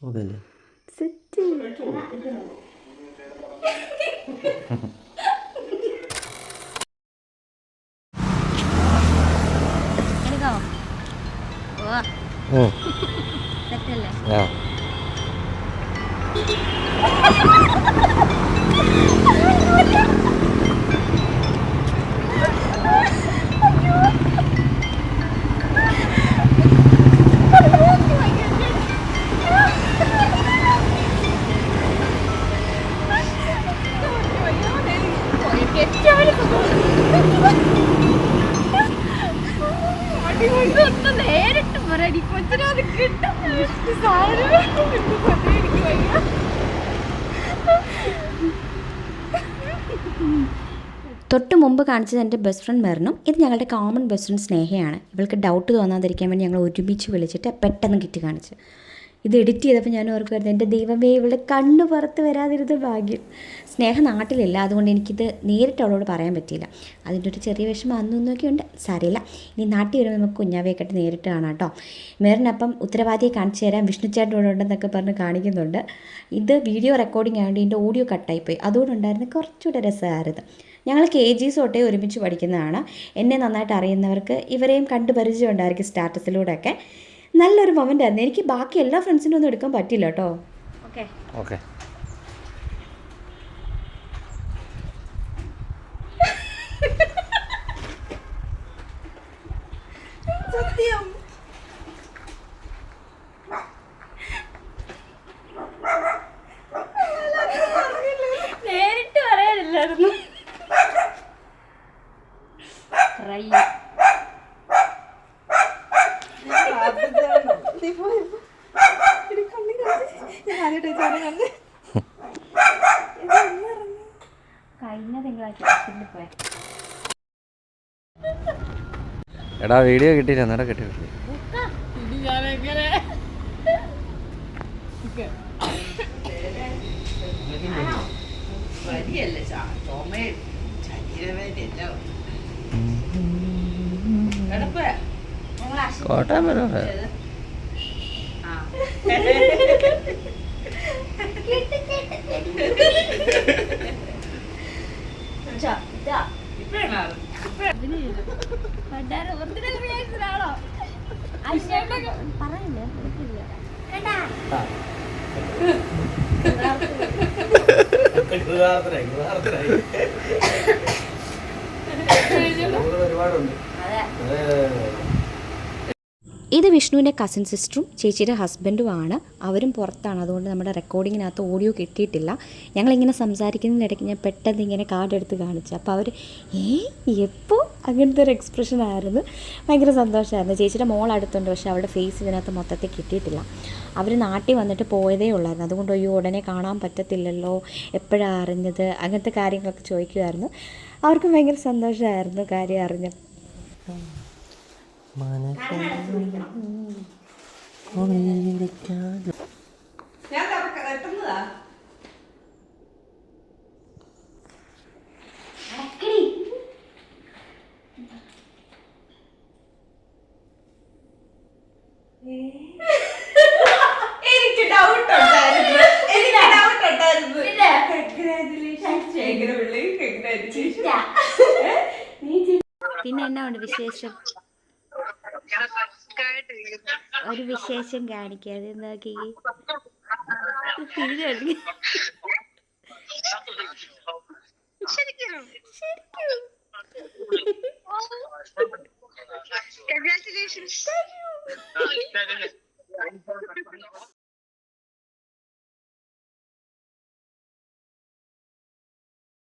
അതല്ലേ സെറ്റ് സെറ്റല്ലേ നേരിട്ട് പറയാം കൊച്ചിനത് കിട്ടും തൊട്ട് മുമ്പ് കാണിച്ചത് എൻ്റെ ബെസ്റ്റ് ഫ്രണ്ട് മെറിനും. ഇത് ഞങ്ങളുടെ കോമൺ ബെസ്റ്റ് ഫ്രണ്ട് സ്നേഹയാണ്. ഇവൾക്ക് ഡൗട്ട് തോന്നാതിരിക്കാൻ വേണ്ടി ഞങ്ങൾ ഒരുമിച്ച് വിളിച്ചിട്ട് പെട്ടെന്ന് കിറ്റ് കാണിച്ചു. ഇത് എഡിറ്റ് ചെയ്തപ്പോൾ ഞാൻ ഓർക്കുമായിരുന്നു എൻ്റെ ദൈവമേ ഇവളുടെ കണ്ണ് പുറത്ത് വരാതിരുന്ന ഭാഗ്യം. സ്നേഹ നാട്ടിലില്ല, അതുകൊണ്ട് എനിക്കിത് നേരിട്ട് അവളോട് പറയാൻ പറ്റിയില്ല. അതിൻ്റെ ഒരു ചെറിയ വിഷമം അന്നൊക്കെ ഉണ്ട്. സാരമില്ല, ഇനി നാട്ടിൽ വരുമ്പോൾ നമുക്ക് കുഞ്ഞാവയൊക്കെ നേരിട്ട് കാണാം കേട്ടോ. മെറിനപ്പം ഉത്തരവാദിയെ കാണിച്ചു തരാൻ വിഷ്ണുചേട്ടൻ ഇവിടെ ഉണ്ടെന്നൊക്കെ പറഞ്ഞ് കാണിക്കുന്നുണ്ട്. ഇത് വീഡിയോ റെക്കോർഡിംഗ് ആയതുകൊണ്ട് ഇതിൻ്റെ ഓഡിയോ കട്ടായിപ്പോയി. അതുകൊണ്ടുണ്ടായിരുന്നു കുറച്ചുകൂടെ രസമായിരുന്നു. ഞങ്ങൾ KG തൊട്ടേ ഒരുമിച്ച് പഠിക്കുന്നതാണ്. എന്നെ നന്നായിട്ട് അറിയുന്നവർക്ക് ഇവരെയും കണ്ട് പരിചയം ഉണ്ടായിരിക്കും സ്റ്റാറ്റസിലൂടെയൊക്കെ. നല്ലൊരു മൊമെൻ്റ് ആയിരുന്നു. എനിക്ക് ബാക്കി എല്ലാ ഫ്രണ്ട്സിനും ഒന്നും എടുക്കാൻ പറ്റില്ല കേട്ടോ. ഓക്കെ ഓക്കെ സത്യം നേരിട്ട് പറയാനില്ലായിരുന്നു. കഴിഞ്ഞ തിങ്കളാഴ്ച പോയ എടാ വീഡിയോ കിട്ടിയില്ല, നേരെ കിട്ടി. കോട്ടയം വരെ പറയില്ലേ ഒരുപാടുണ്ട്. ഇത് വിഷ്ണുവിൻ്റെ കസിൻ സിസ്റ്ററും ചേച്ചിയുടെ ഹസ്ബൻഡുമാണ്. അവരും പുറത്താണ്, അതുകൊണ്ട് നമ്മുടെ റെക്കോർഡിങ്ങിനകത്ത് ഓഡിയോ കിട്ടിയിട്ടില്ല. ഞങ്ങളിങ്ങനെ സംസാരിക്കുന്നതിനിടയ്ക്ക് ഞാൻ പെട്ടെന്ന് ഇങ്ങനെ കാർഡ് എടുത്ത് കാണിച്ചു. അപ്പോൾ അവർ എപ്പോൾ അങ്ങനത്തെ ഒരു എക്സ്പ്രഷൻ ആയിരുന്നു. ഭയങ്കര സന്തോഷമായിരുന്നു. ചേച്ചിയുടെ മോൾ അടുത്തുണ്ട്, പക്ഷേ അവളുടെ ഫേസ് ഇതിനകത്ത് മൊത്തത്തിൽ കിട്ടിയിട്ടില്ല. അവർ നാട്ടിൽ വന്നിട്ട് പോയതേ ഉള്ളായിരുന്നു. അതുകൊണ്ട് ഉടനെ കാണാൻ പറ്റത്തില്ലല്ലോ, എപ്പോഴാണ് അറിഞ്ഞത്, അങ്ങനത്തെ കാര്യങ്ങളൊക്കെ ചോദിക്കുമായിരുന്നു. അവർക്കും ഭയങ്കര സന്തോഷമായിരുന്നു കാര്യം അറിഞ്ഞു. എനിക്ക് ഡൗട്ട് ഉണ്ടായിരുന്നു. പിന്നെ എന്നാ ഉണ്ട് വിശേഷം? ഒരു വിശേഷം കാണിക്കാതെ നോക്കി Congratulations.